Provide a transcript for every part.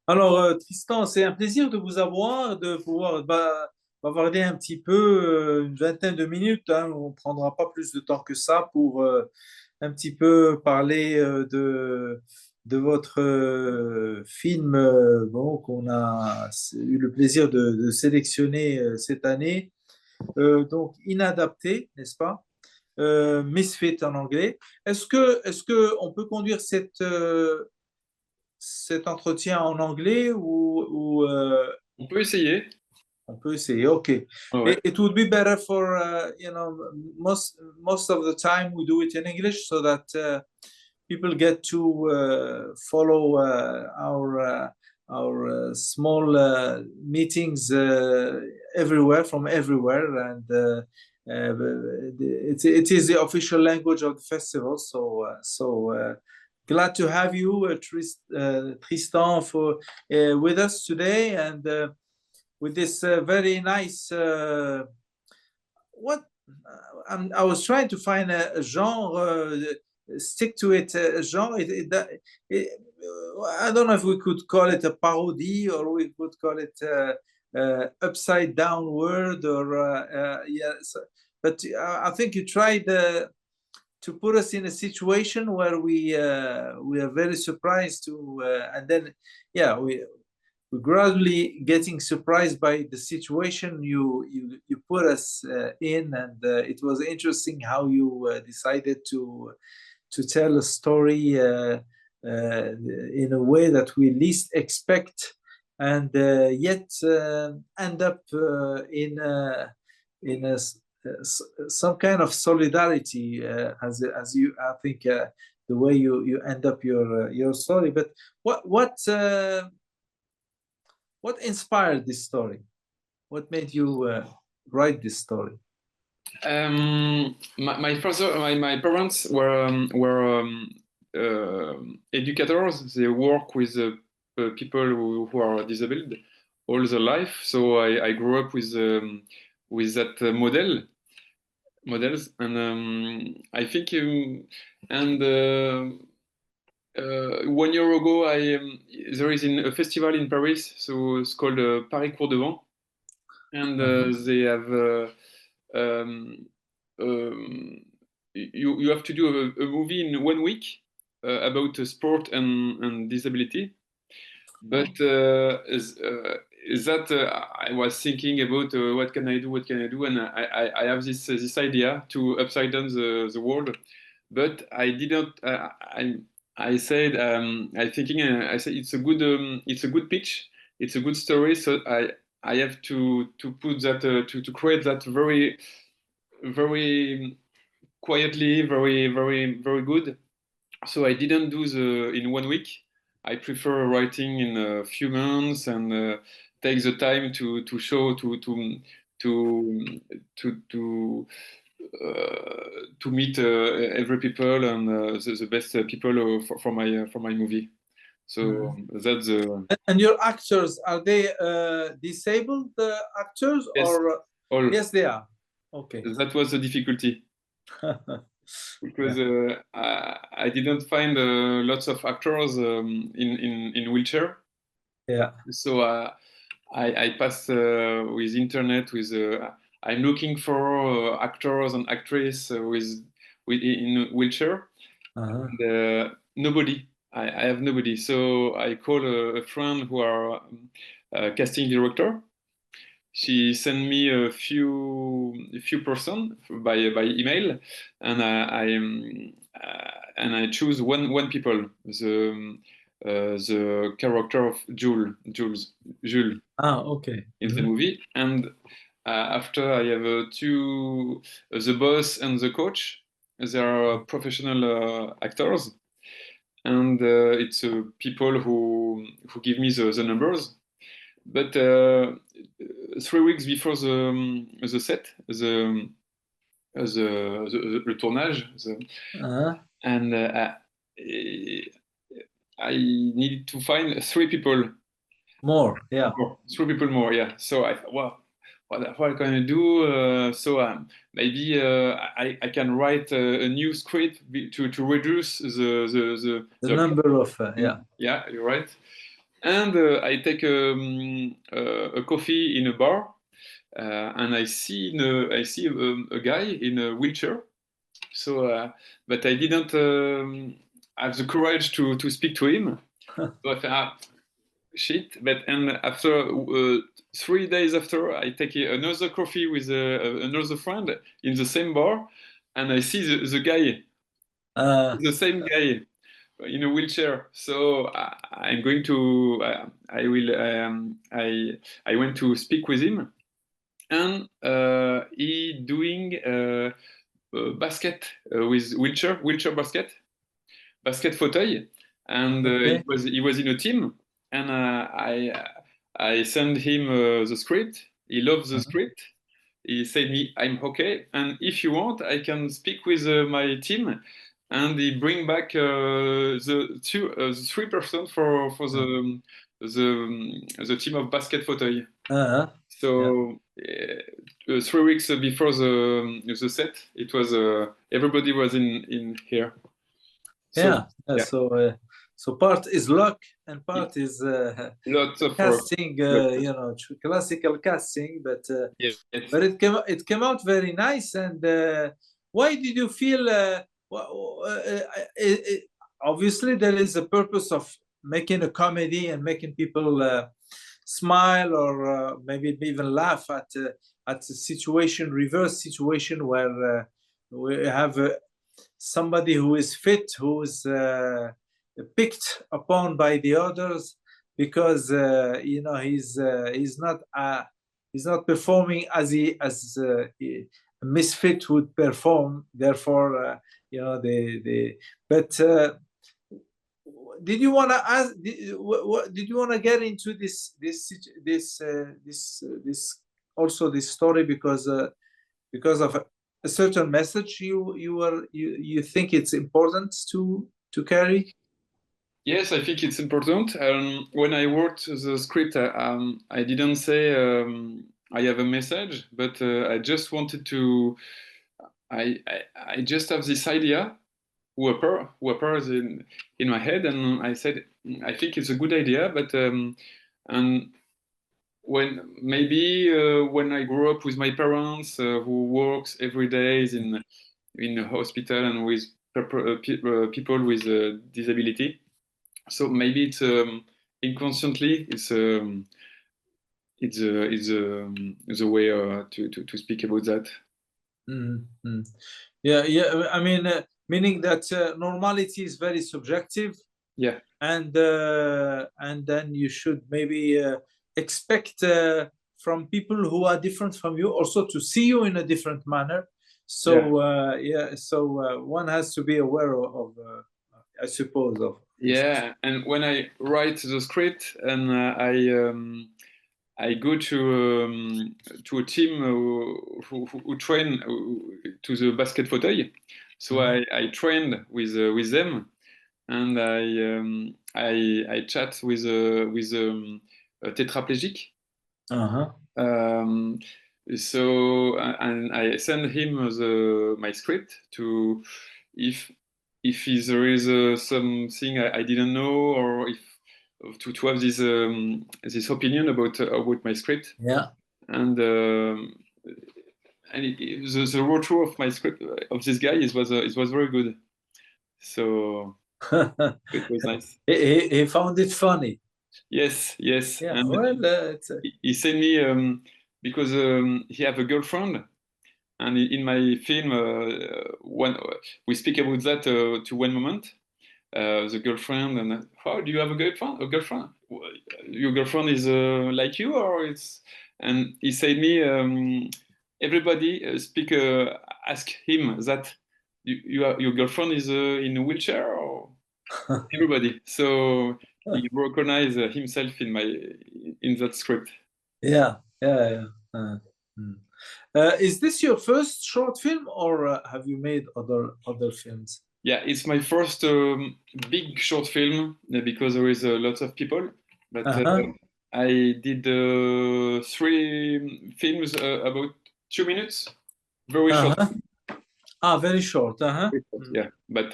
Alors, Tristan, c'est un plaisir de vous avoir, de pouvoir bavarder un petit peu, une vingtaine de minutes, hein. On ne prendra pas plus de temps que ça pour un petit peu parler de votre film bon, qu'on a eu le plaisir de sélectionner cette année. Donc, Inadapté, n'est-ce pas? Misfit en anglais. Est-ce que on peut conduire cet entretien en anglais ou On peut essayer. on peut essayer? Okay. Ouais, ouais. It would be better for most of the time we do it in English so that people get to follow our small meetings everywhere from everywhere and it is the official language of the festival. So glad to have you, Tristan, for with us today and with this very nice. What I was trying to find a genre, stick to it, genre. I don't know if we could call it a parody or we could call it upside down word or yes. But I think you tried to put us in a situation where we are very surprised to and then yeah we're gradually getting surprised by the situation you put us in, and it was interesting how you decided to tell a story in a way that we least expect, and yet end up in some kind of solidarity, as you I think the way you end up your story. But what inspired this story? What made you write this story? My parents were educators. They work with people who are disabled all their life. So I grew up with that models, and I think and 1 year ago there is a festival in Paris, so it's called Paris Court and they have you have to do a movie in 1 week about sport and disability. But that I was thinking about what can I do, and I have this idea to upside down the world, but I didn't. I said I said it's a good pitch, it's a good story, so I have to put that to create that very quietly, very good. So I didn't do the in 1 week. I prefer writing in a few months and take the time to show to to meet every people and the best people for my movie. So that's And your actors, are they disabled actors yes, or all. yes they are? Okay. That was the difficulty because Yeah. I didn't find lots of actors in wheelchair. Yeah. So I passed with internet with I'm looking for actors and actresses with in wheelchair, Uh-huh. and nobody. I have nobody. So I call a friend who are casting director. She sent me a few person by email, and I choose one people, the character of Jules Ah, okay. in the movie, and after I have two the boss and the coach. They are professional actors, and it's people who give me the numbers. But 3 weeks before the set, le tournage, Uh-huh. and I needed to find three people More. Yeah. more, three people more. Yeah. So I thought, wow, what can I do? So maybe I can write a new script to reduce The the number of Mm, yeah. yeah, you're right. And I take a coffee in a bar, and I see a guy in a wheelchair. So, but I didn't have the courage to speak to him. So I thought, shit. And after 3 days after, I take another coffee with another friend in the same bar, and I see the guy, the same guy in a wheelchair. So I'm going to, I went to speak with him, and he doing basket with wheelchair basket fauteuil, and Okay. he was in a team, and I sent him the script. He loves the script. He said me, I'm okay, and if you want, I can speak with my team, and he bring back the 3% for the team of basket fauteuil. So 3 weeks before the set, it was everybody was in here. So, yeah. So part is luck and part is lots of casting, classical casting, but yes. but it came out very nice. And why did you feel? Obviously, there is a purpose of making a comedy and making people smile or maybe even laugh at a situation, reverse situation where we have somebody who is fit, who is picked upon by the others because he's not performing as a misfit would perform. Therefore, but did you want to ask? Did you want to get into this also this story because of a certain message you think it's important to carry? Yes, I think it's important. When I wrote the script, I didn't say I have a message, but I just wanted to. I just have this idea who appears in my head, and I said I think it's a good idea, but and when maybe when I grew up with my parents who works every day in a hospital and with people with disability, so maybe it's inconsciently it's the way to speak about that. Mm-hmm. Yeah. I mean, meaning that normality is very subjective. Yeah. And then you should maybe expect from people who are different from you also to see you in a different manner. So one has to be aware of I suppose of. Yeah, and when I write the script and I go to a team who train to the basket fauteuil. So I trained with them, and I chat with a tetraplegic. So and I send him my script to if there is something I didn't know, or if to have this opinion about my script. Yeah. And the road through of my script of this guy it was very good. So it was nice. He found it funny. Yes. Yeah. And well, he sent me because he have a girlfriend. And in my film, when we speak about that to one moment, the girlfriend, and how do you have a girlfriend? Your girlfriend is like you, or it's? And he said me, everybody ask him that your girlfriend is in a wheelchair, or everybody. So he recognized himself in that script. Yeah. Is this your first short film, or have you made other films? Yeah, it's my first big short film because there is lots of people. But I did 3 films about 2 minutes, very short. Very short. Yeah, but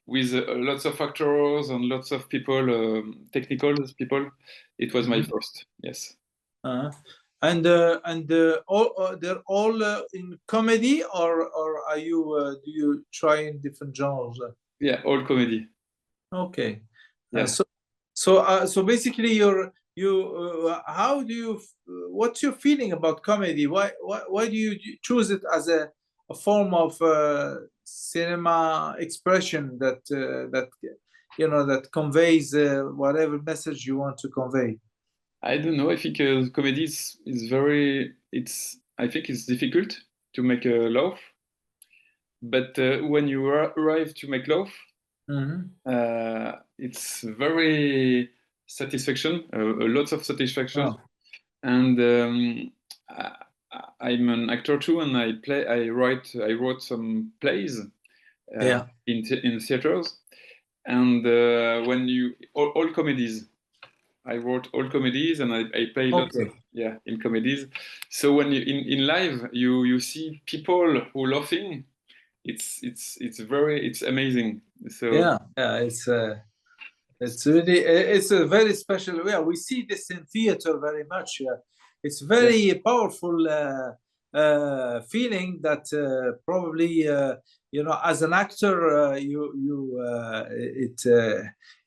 with lots of actors and lots of people, technical people. It was my first, yes. And all they're all in comedy, or are you do you try in different genres? Yeah, all comedy. Okay. Yeah. So basically, how do you what's your feeling about comedy? Why do you choose it as a form of cinema expression that that conveys whatever message you want to convey? I don't know. I think comedy is very. I think it's difficult to make a laugh, but when you arrive to make laugh, it's very satisfaction, a lot of satisfaction. Oh. And I'm an actor too, and I wrote some plays in theaters, and when you all comedies. I wrote all comedies, and I play lots of in comedies. So when you in live you see people who laughing, it's amazing. So it's really it's a very special. Yeah, we see this in theater very much. It's very powerful feeling that probably as an actor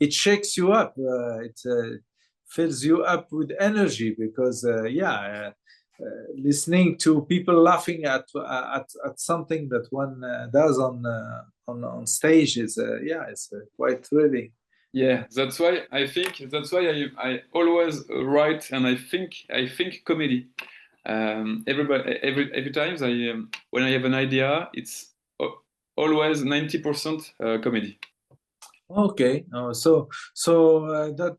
it shakes you up. It fills you up with energy because listening to people laughing at something that one does on stage is it's quite thrilling. Yeah, that's why I always write, and I think comedy. Every time when I have an idea, it's always 90% comedy. Okay,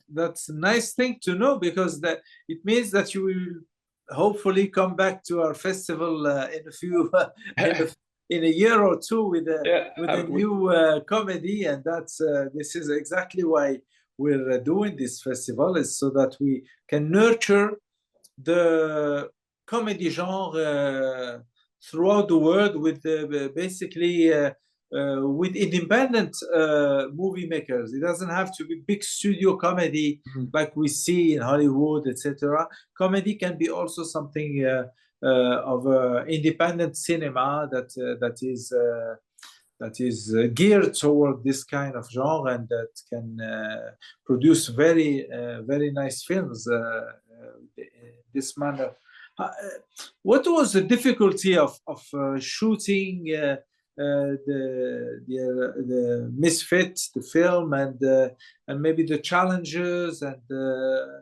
that's a nice thing to know, because that it means that you will hopefully come back to our festival in a few in a year or two with a new comedy, and that's this is exactly why we're doing this festival, is so that we can nurture the comedy genre throughout the world with basically with independent movie makers. It doesn't have to be big studio comedy like we see in Hollywood, etc. Comedy can be also something of independent cinema that is geared toward this kind of genre, and that can produce very nice films in this manner. What was the difficulty of shooting the Misfit, the film, and maybe the challenges, and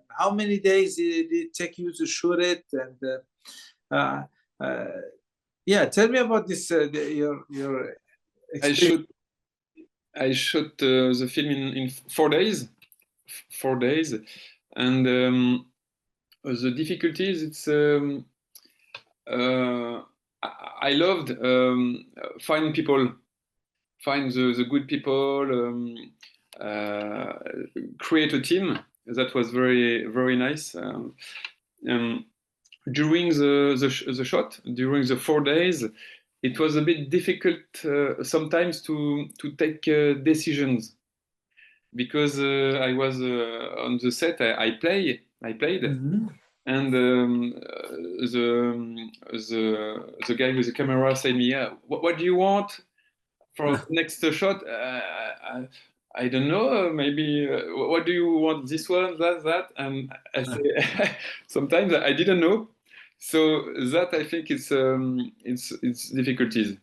how many days did it take you to shoot it? And tell me about this. Your experience. I shot the film in 4 days. 4 days, and the difficulties. It's I loved find people, find the good people, create a team. That was very nice. During the shot, during the 4 days, it was a bit difficult sometimes to take decisions, because I was on the set. I played. And the guy with the camera said me, what do you want for the next shot? I don't know, maybe what do you want, this one, that? And I say, sometimes I didn't know. So that, I think, it's difficulties.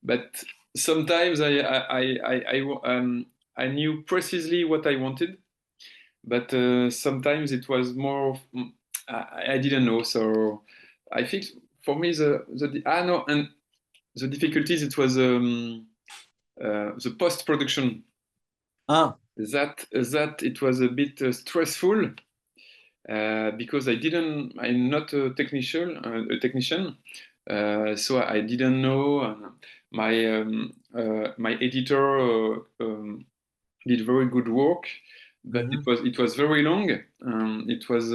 But sometimes I knew precisely what I wanted, but sometimes it was more I didn't know. So I think for me and the difficulties, it was the post-production. That it was a bit stressful because I'm not a technician, so I didn't know. My editor did very good work, but it was very long. It was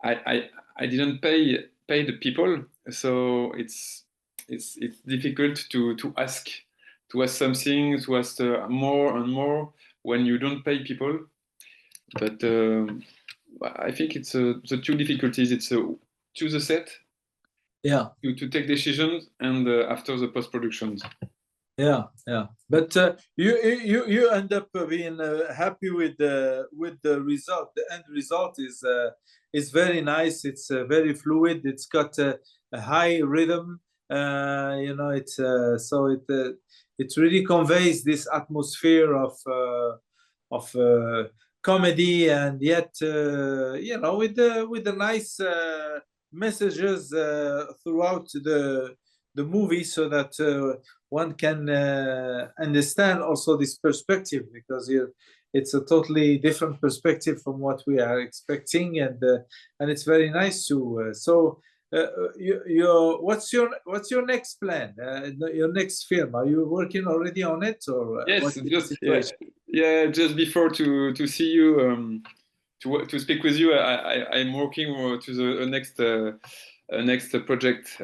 I didn't pay the people, so it's difficult to was something, it was more and more when you don't pay people. But I think it's the two difficulties. It's to the set, yeah, to take decisions, and after the post-production. yeah, yeah. But you end up being happy with the result. The end result is very nice. It's very fluid. It's got a high rhythm. You know, it's so it really conveys this atmosphere of comedy, and yet you know, with the nice messages throughout the movie, so that one can understand also this perspective, because it's a totally different perspective from what we are expecting, and it's very nice to. What's your next plan? Your next film? Are you working already on it, or Yes, what's the just situation? yeah. Just before to see you, to speak with you, I'm working to the next project,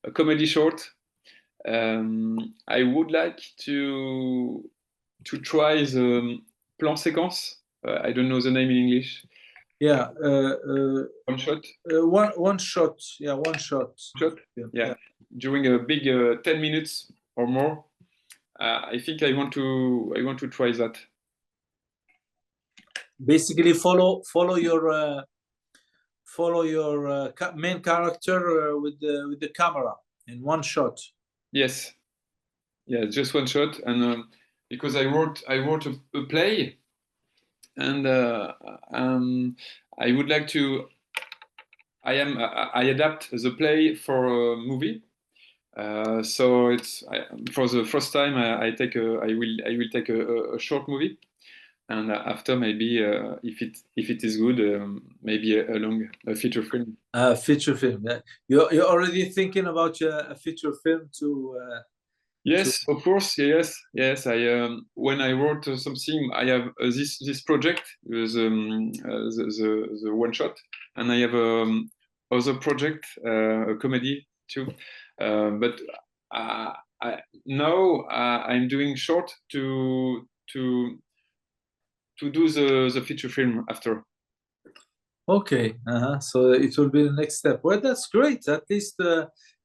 a comedy short. I would like to try the plan séquence. I don't know the name in English. Yeah, One shot. one shot. Yeah, one shot. Shot. Yeah. During a big 10 minutes or more. I think I want to try that. Basically, follow your main character with the camera in one shot. Yes, yeah, just one shot, and because I wrote a play, and I would like to. I adapt the play for a movie. So it's for the first time I will take a short movie, and after maybe if it is good, maybe a feature film. Feature film. Yeah. You're already thinking about a feature film to. Yes, of course. Yes. I when I wrote something, I have this project with the one shot, and I have other project, a comedy too. But now I'm doing short to do the feature film after. Okay. So it will be the next step. Well, that's great. At least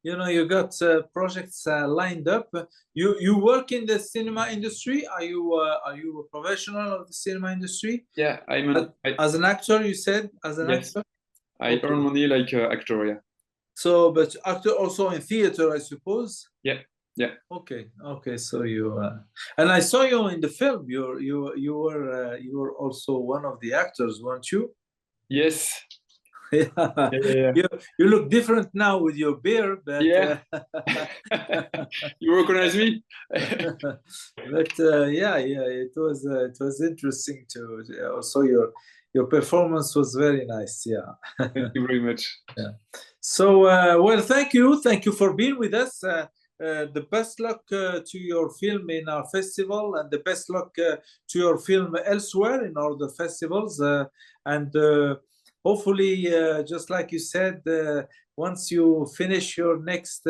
you know, you got projects lined up. You work in the cinema industry. Are you a professional of the cinema industry? Yeah, as an actor. You said as an yes, actor. I earn money like actor. Yeah. So, but actor also in theater, I suppose. Yeah. Okay. So you and I saw you in the film. You were also one of the actors, weren't you? Yes. Yeah. You look different now with your beard, but yeah. You recognize me? But yeah, it was interesting to also your performance was very nice. Yeah. Thank you very much. Yeah. So well, thank you for being with us. The best luck to your film in our festival, and the best luck to your film elsewhere in all the festivals, and hopefully, just like you said, once you finish your next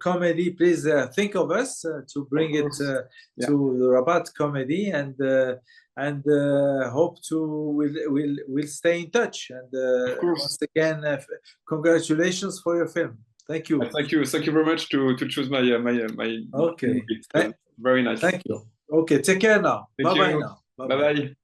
comedy, please think of us to bring it to the Rabat-Comedy, and hope we'll stay in touch. And once again, congratulations for your film. Thank you. Thank you very much to choose my okay. Very nice. Thank you. Okay, take care now. Bye bye now. Bye bye.